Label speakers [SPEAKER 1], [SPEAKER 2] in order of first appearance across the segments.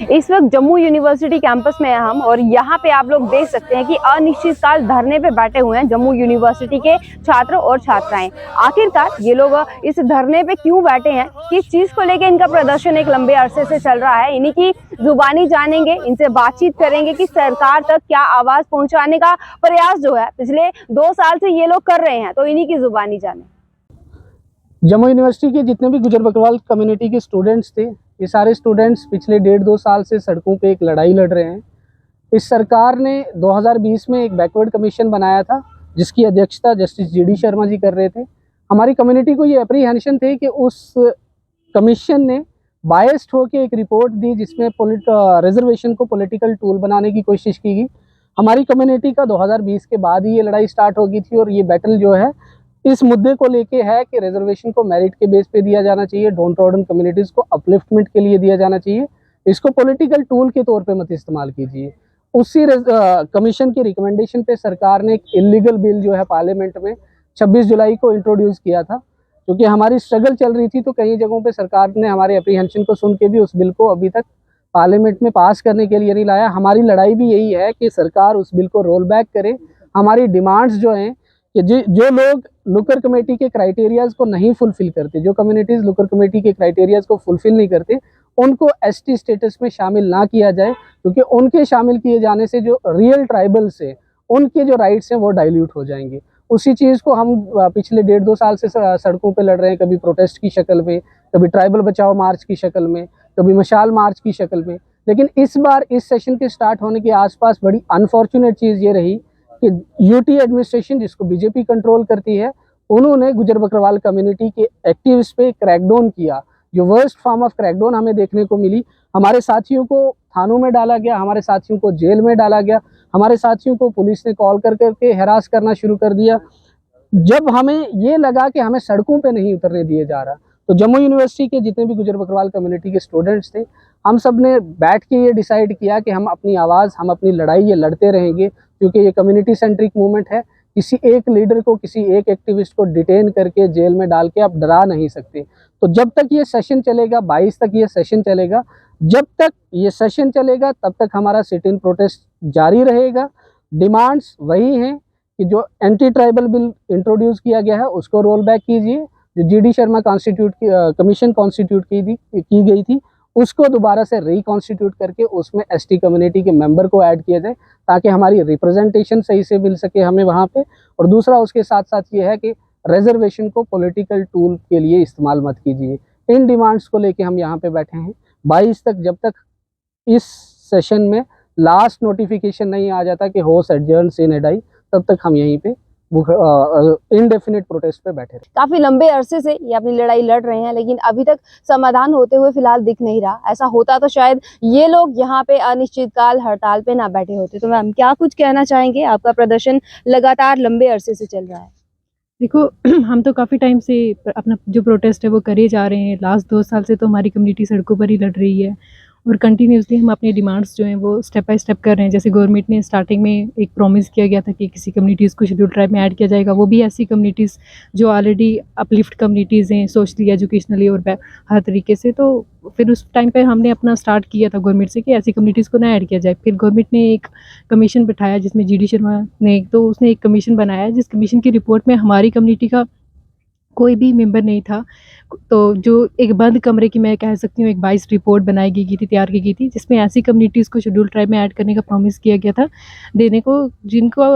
[SPEAKER 1] इस वक्त Jammu university campus में हैं हम और यहाँ पे आप लोग देख सकते हैं कि अनिश्चितकाल धरने पे बैठे हुए हैं जम्मू यूनिवर्सिटी के छात्र और छात्राएं। आखिरकार ये लोग इस धरने पे क्यों बैठे हैं, किस चीज को लेकर इनका प्रदर्शन एक लंबे अरसे से चल रहा है, इन्हीं की जुबानी जानेंगे, इनसे बातचीत करेंगे कि सरकार तक क्या आवाज पहुंचाने का प्रयास जो है पिछले 2 साल से ये लोग कर रहे हैं, तो इन्हीं की जुबानी जाने।
[SPEAKER 2] जम्मू यूनिवर्सिटी के जितने भी गुजर बकरवाल कम्युनिटी के स्टूडेंट्स थे, ये सारे स्टूडेंट्स पिछले 1.5-2 साल से सड़कों पे एक लड़ाई लड़ रहे हैं। इस सरकार ने 2020 में एक बैकवर्ड कमीशन बनाया था जिसकी अध्यक्षता जस्टिस जीडी शर्मा जी कर रहे थे। हमारी कम्युनिटी को ये अप्रीहेंशन थे कि उस कमीशन ने बायस्ड होकर एक रिपोर्ट दी जिसमें रिजर्वेशन को पॉलिटिकल टूल बनाने की कोशिश की गई। हमारी कम्युनिटी का 2020 के बाद ही ये लड़ाई स्टार्ट हो गई थी और ये बैटल जो है इस मुद्दे को लेके है कि रिजर्वेशन को मेरिट के बेस पे दिया जाना चाहिए, डाउन ट्रॉडन कम्युनिटीज़ को अपलिफ्टमेंट के लिए दिया जाना चाहिए, इसको पॉलिटिकल टूल के तौर पे मत इस्तेमाल कीजिए। उसी कमीशन की रिकमेंडेशन पे सरकार ने एक इलीगल बिल जो है पार्लियामेंट में 26 जुलाई को इंट्रोड्यूस किया था। क्योंकि हमारी स्ट्रगल चल रही थी तो कई जगहों पे सरकार ने हमारे अप्रीहेंशन को सुन के भी उस बिल को अभी तक पार्लियामेंट में पास करने के लिए नहीं लाया। हमारी लड़ाई भी यही है कि सरकार उस बिल को रोल बैक करे। हमारी डिमांड्स जो हैं कि जो लोग लुकर कमेटी के क्राइटेरियाज को नहीं फुलफिल करते, जो कम्युनिटीज़ लुकर कमेटी के क्राइटेरियाज को फुलफिल नहीं करते, उनको एसटी स्टेटस में शामिल ना किया जाए, क्योंकि उनके शामिल किए जाने से जो रियल ट्राइबल्स हैं उनके जो राइट्स हैं वो डाइल्यूट हो जाएंगे। उसी चीज़ को हम पिछले 1.5-2 साल से सड़कों पे लड़ रहे हैं, कभी प्रोटेस्ट की शक्ल में, कभी ट्राइबल बचाओ मार्च की शक्ल में, कभी मशाल मार्च की शक्ल में। लेकिन इस बार इस सेशन के स्टार्ट होने के आसपास बड़ी अनफॉर्चुनेट चीज़ ये रही कि यूटी एडमिनिस्ट्रेशन, जिसको बीजेपी कंट्रोल करती है, उन्होंने गुजर बकरवाल कम्युनिटी के एक्टिविस्ट पे क्रैकडाउन किया। जो वर्स्ट फॉर्म ऑफ क्रैकडाउन हमें देखने को मिली। हमारे साथियों को थानों में डाला गया, हमारे साथियों को जेल में डाला गया, हमारे साथियों को पुलिस ने कॉल कर करके हैरास करना शुरू कर दिया। जब हमें ये लगा कि हमें सड़कों पे नहीं उतरने दिए जा रहा, तो जम्मू यूनिवर्सिटी के जितने भी गुजर बकरवाल कम्युनिटी के स्टूडेंट्स थे, हम सब ने बैठ के ये डिसाइड किया कि हम अपनी आवाज़, हम अपनी लड़ाई ये लड़ते रहेंगे, क्योंकि ये कम्युनिटी सेंट्रिक मूवमेंट है। किसी एक लीडर को, किसी एक एक्टिविस्ट को डिटेन करके जेल में डाल के आप डरा नहीं सकते। तो जब तक ये सेशन चलेगा, 22 तक ये सेशन चलेगा, जब तक ये सेशन चलेगा तब तक हमारा सिट इन प्रोटेस्ट जारी रहेगा। डिमांड्स वही हैं कि जो एंटी ट्राइबल बिल इंट्रोड्यूस किया गया है उसको रोल बैक कीजिए, जो जीडी शर्मा कमीशन कॉन्स्टिट्यूट की गई थी उसको दोबारा से रिकॉन्स्टिट्यूट करके उसमें एसटी कम्युनिटी के मेंबर को ऐड किया जाए, ताकि हमारी रिप्रेजेंटेशन सही से मिल सके हमें वहाँ पे। और दूसरा उसके साथ साथ ये है कि रिजर्वेशन को पॉलिटिकल टूल के लिए इस्तेमाल मत कीजिए। इन डिमांड्स को लेके हम यहाँ पे बैठे हैं 22 तक। जब तक इस सेशन में लास्ट नोटिफिकेशन नहीं आ जाता कि होस एडजर्न सिन एडाई, तब तक हम यहीं पे इनडेफिनिट प्रोटेस्ट पे बैठे रहे।
[SPEAKER 1] काफी लंबे अरसे से ये अपनी लड़ाई लड़ रहे हैं, लेकिन अभी तक समाधान होते हुए फिलहाल दिख नहीं रहा। ऐसा होता तो शायद ये लोग यहाँ पे अनिश्चितकाल हड़ताल पे ना बैठे होते। तो मैम, क्या कुछ कहना चाहेंगे? आपका प्रदर्शन लगातार लंबे अरसे से चल रहा है।
[SPEAKER 3] देखो, हम तो काफ़ी टाइम से अपना जो प्रोटेस्ट है वो करे जा रहे हैं। लास्ट 2 साल से तो हमारी कम्युनिटी सड़कों पर ही लड़ रही है और कंटिन्यूसली हम अपनी डिमांड्स जो हैं वो स्टेप बाय स्टेप कर रहे हैं। जैसे गवर्नमेंट ने स्टार्टिंग में एक प्रॉमिस किया गया था कि किसी कम्युनिटीज़ को शेड्यूल ट्राइब में ऐड किया जाएगा, वो भी ऐसी कम्युनिटीज़ जो ऑलरेडी अपलिफ्ट कम्युनिटीज़ हैं सोशली, एजुकेशनली और हर तरीके से। तो फिर उस टाइम पे हमने अपना स्टार्ट किया था गवर्नमेंट से कि ऐसी कम्युनिटीज़ को ना ऐड किया जाए। फिर गवर्नमेंट ने एक कमीशन बिठाया जिसमें जीडी शर्मा ने, तो उसने एक कमीशन बनाया जिस कमीशन की रिपोर्ट में हमारी कम्युनिटी का कोई भी मेंबर नहीं था। तो जो एक बंद कमरे की, मैं कह सकती हूँ, एक 22 रिपोर्ट बनाई गई थी, तैयार की गई थी, जिसमें ऐसी कम्युनिटीज़ को शेड्यूल ट्राइब में ऐड करने का प्रॉमिस किया गया था देने को, जिनको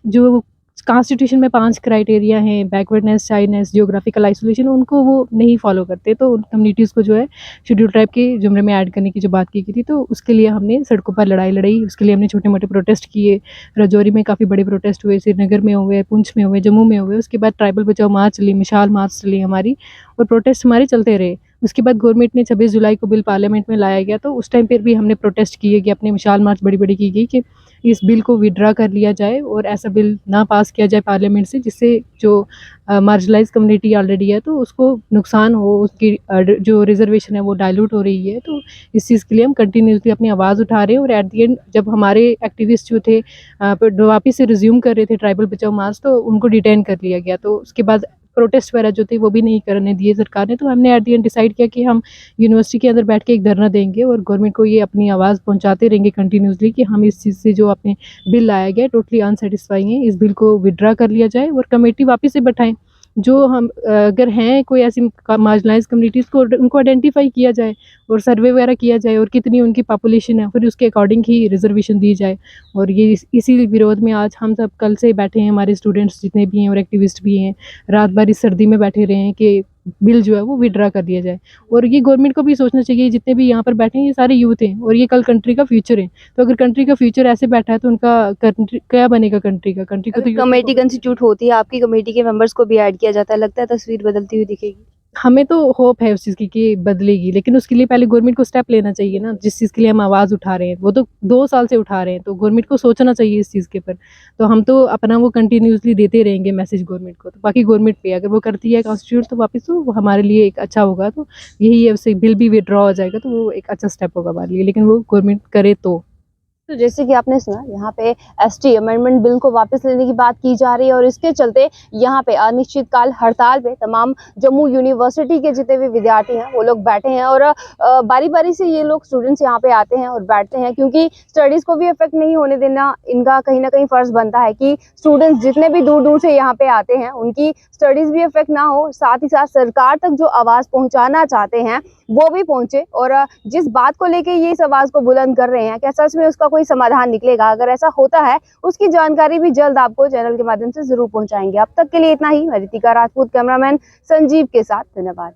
[SPEAKER 3] जो कॉन्स्टिट्यूशन में 5 क्राइटेरिया हैं, बैकवर्डनेस, शाइनेस, जियोग्राफिकल आइसोलेशन, उनको वो नहीं फॉलो करते। तो उन कम्युनिटीज़ को जो है शेड्यूल ट्राइब के ज़ुमरे में ऐड करने की जो बात की गई थी, तो उसके लिए हमने सड़कों पर लड़ाई लड़ी। उसके लिए हमने छोटे मोटे प्रोटेस्ट किए। राजौरी में काफ़ी बड़े प्रोटेस्ट हुए, श्रीनगर में हुए, पुंछ में हुए, जम्मू में हुए। उसके बाद ट्राइबल बचाओ मार्च चली, मिसाल मार्च चली हमारी, और प्रोटेस्ट हमारे चलते रहे। उसके बाद गवर्नमेंट ने 26 जुलाई को बिल पार्लियामेंट में लाया गया, तो उस टाइम पर भी हमने प्रोटेस्ट किए कि अपने मिसाल मार्च बड़ी बड़ी की गई कि इस बिल को विड्रा कर लिया जाए और ऐसा बिल ना पास किया जाए पार्लियामेंट से जिससे जो मार्जिनलाइज कम्युनिटी ऑलरेडी है तो उसको नुकसान हो, उसकी जो रिजर्वेशन है वो डाइल्यूट हो रही है। तो इस चीज़ के लिए हम कंटिन्यूसली अपनी आवाज़ उठा रहे हैं। और एट दी एंड जब हमारे एक्टिविस्ट जो थे वापस से रिज्यूम कर रहे थे ट्राइबल बचाओ मार्च, तो उनको डिटेन कर लिया गया। तो उसके बाद प्रोटेस्ट वगैरह जो थे वो भी नहीं करने दिए सरकार ने। तो हमने एट द एंड डिसाइड किया कि हम यूनिवर्सिटी के अंदर बैठ के एक धरना देंगे और गवर्नमेंट को ये अपनी आवाज़ पहुंचाते रहेंगे कंटिन्यूसली कि हम इस चीज़ से जो अपने बिल लाया गया टोटली अनसेटिस्फाइंग है, इस बिल को विड्रा कर लिया जाए और कमेटी वापस से बैठाएं। जो हम अगर हैं कोई ऐसी मार्जिनलाइज कम्युनिटीज़ को उनको आइडेंटिफाई किया जाए और सर्वे वगैरह किया जाए और कितनी उनकी पॉपुलेशन है, फिर उसके अकॉर्डिंग ही रिजर्वेशन दी जाए। और ये इसी विरोध में आज हम सब कल से बैठे हैं, हमारे स्टूडेंट्स जितने भी हैं और एक्टिविस्ट भी हैं, रात भर इस सर्दी में बैठे रहे हैं कि बिल जो है वो विड्रा कर दिया जाए। और ये गवर्नमेंट को भी सोचना चाहिए, जितने भी यहाँ पर बैठे हैं ये सारे यूथ हैं और ये कल कंट्री का फ्यूचर है। तो अगर कंट्री का फ्यूचर ऐसे बैठा है तो उनका कंट्री क्या बनेगा, कंट्री का, कंट्री को तो
[SPEAKER 1] कमेटी कंस्टिट्यूट होती है, आपकी कमेटी के मेंबर्स को भी ऐड किया जाता है, लगता है तस्वीर बदलती हुई दिखेगी?
[SPEAKER 3] हमें तो होप है उस चीज़ की कि बदलेगी, लेकिन उसके लिए पहले गवर्नमेंट को स्टेप लेना चाहिए ना। जिस चीज़ के लिए हम आवाज़ उठा रहे हैं वो तो 2 साल से उठा रहे हैं, तो गवर्नमेंट को सोचना चाहिए इस चीज़ के ऊपर। तो हम तो अपना वो कंटिन्यूसली देते रहेंगे मैसेज गवर्नमेंट को। तो बाकी गवर्नमेंट पे अगर वो करती है कॉन्स्टिट्यूट तो वापस तो वो हमारे लिए एक अच्छा होगा। तो यही है, उससे बिल भी विड्रॉ हो जाएगा तो वो एक अच्छा स्टेप होगा हमारे लिए, लेकिन वो गवर्नमेंट करे तो।
[SPEAKER 1] तो जैसे कि आपने सुना, यहाँ पे एसटी अमेंडमेंट बिल को वापस लेने की बात की जा रही है और इसके चलते यहाँ पे अनिश्चितकाल हड़ताल पे तमाम जम्मू यूनिवर्सिटी के जितने भी विद्यार्थी हैं वो लोग बैठे हैं। और बारी बारी से ये लोग स्टूडेंट्स यहाँ पे आते हैं और बैठते हैं, क्योंकि स्टडीज़ को भी इफेक्ट नहीं होने देना इनका कहीं ना कहीं फ़र्ज़ बनता है कि स्टूडेंट्स जितने भी दूर दूर से यहाँ पे आते हैं उनकी स्टडीज़ भी इफेक्ट ना हो, साथ ही साथ सरकार तक जो आवाज़ पहुँचाना चाहते हैं वो भी पहुँचे। और जिस बात को लेके ये इस आवाज़ को बुलंद कर रहे हैं, क्या सच में उसका कोई समाधान निकलेगा? अगर ऐसा होता है उसकी जानकारी भी जल्द आपको चैनल के माध्यम से जरूर पहुंचाएंगे। अब तक के लिए इतना ही। मैं रितिका राजपूत, कैमरामैन संजीव के साथ, धन्यवाद।